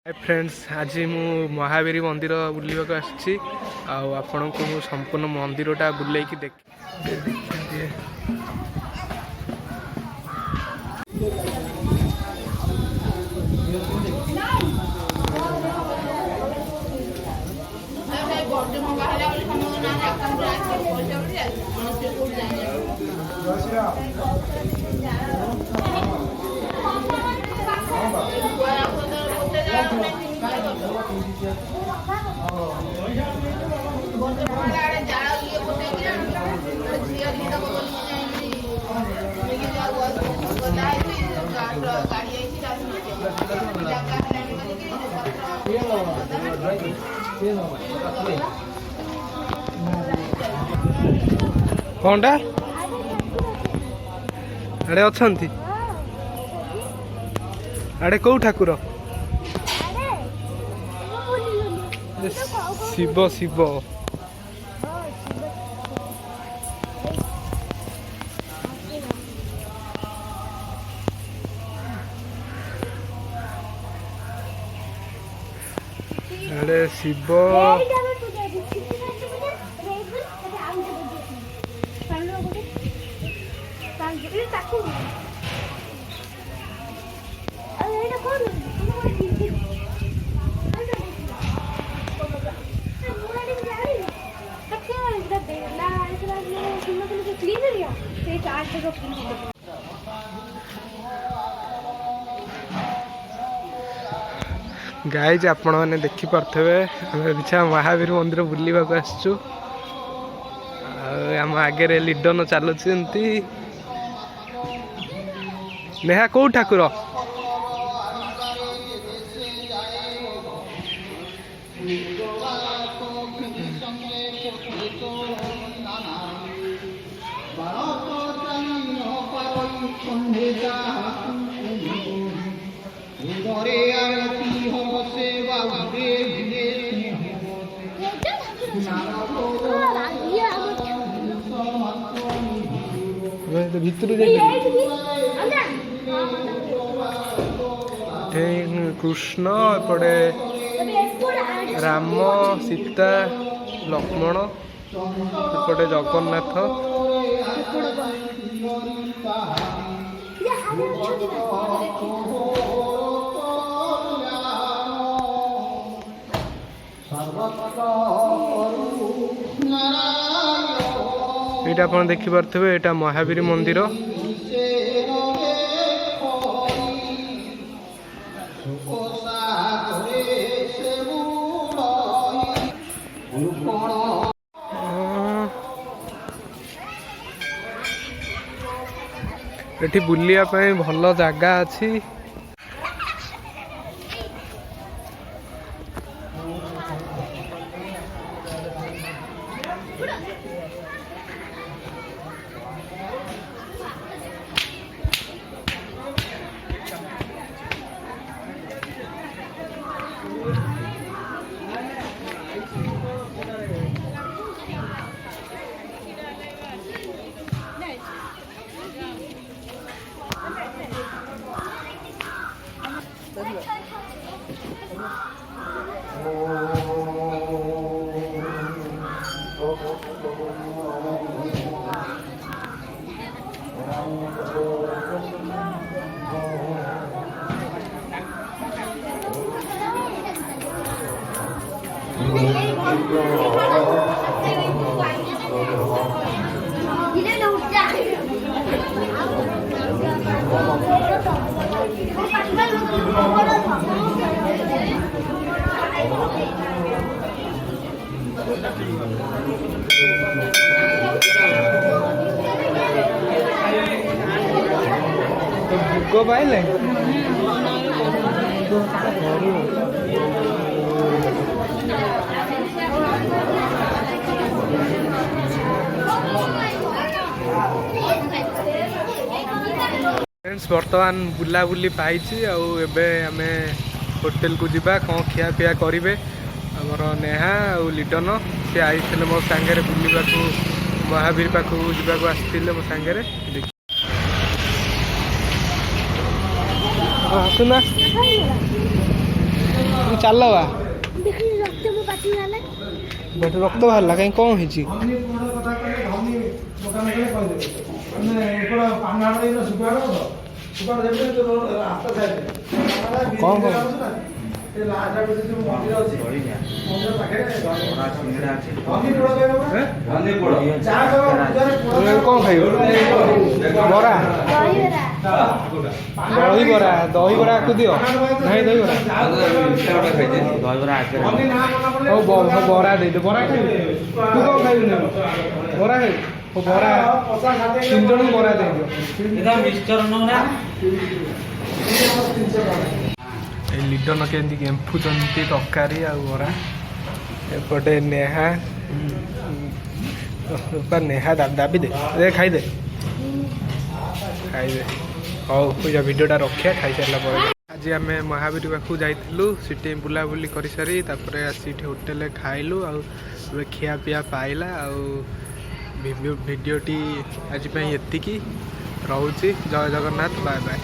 Hi friends, आज मु महावीर मंदिर बुलवाक आसी आपण को संपूर्ण मंदिरटा बुलेकी देखिए। कौनटा आड़े अच्छा आड़े कौ ठाकुर शिव शिव अरे शिव गाइज आपण मैंने देखी पारे आम महावीर मंदिर बुलवाक आसचु आम आगे लिडन चलुंट नेहा कौ ठाकुर भितर कृष्ण एपटे राम सीता लक्ष्मण एपटे जगन्नाथ ये आप देखिपे यहाँ महावीर मंदिर ये बुलापी भल जगह अच्छी भोग पाइले बर्तमान बुलाबुली पाई आमे होटेल को जीवा कौन खिया पिया करेंगे आमर नेहा और लिडन सी आई मो सांगे बुलवा महावीर पाखक जावाक आसते मो सांगे आसुना ଚାଲ ବା ରକ୍ତ ବାହାରିଲା କାହିଁ କ'ଣ ହେଇଛି? କ'ଣ କ'ଣ ଖାଇବ? ବରା ଦହିବରା ଆକୁ ଦିଅ। ନାଇଁ ଦହିବରା ହଉ ବରା ଦେଇଦିଅ। ବରା ଖାଇବି ତୁ କ'ଣ ଖାଇବୁ? ବରା ଖାଇବୁ? ବରା 3 ଜଣଙ୍କୁ ବରା ଦେଇଦିଅ। ଏଇ ଲିଡନ କେମିତି ଗେମ୍ଫୁଛନ୍ତି ତରକାରୀ ଆଉ ବରା। ଏପଟେ ନେହା ନେହା ଦାବି ଦେ ଖାଇଦେ। ହଉ ଭିଡ଼ିଓଟା ରଖିବା ଖାଇସାରିଲା ପରେ। ଆଜି ଆମେ ମହାବୀର ପାଖକୁ ଯାଇଥିଲୁ, ସେଠି ବୁଲାବୁଲି କରିସାରି ତାପରେ ଆସି ଏଠି ହୋଟେଲରେ ଖାଇଲୁ। ଆଉ ଏବେ ଖିଆପିଆ ପାଇଲା। ଆଉ ଭିଡ଼ିଓଟି ଆଜି ପାଇଁ ଏତିକି ରହୁଛି। ଜୟ ଜଗନ୍ନାଥ, ବାଏ ବାଏ।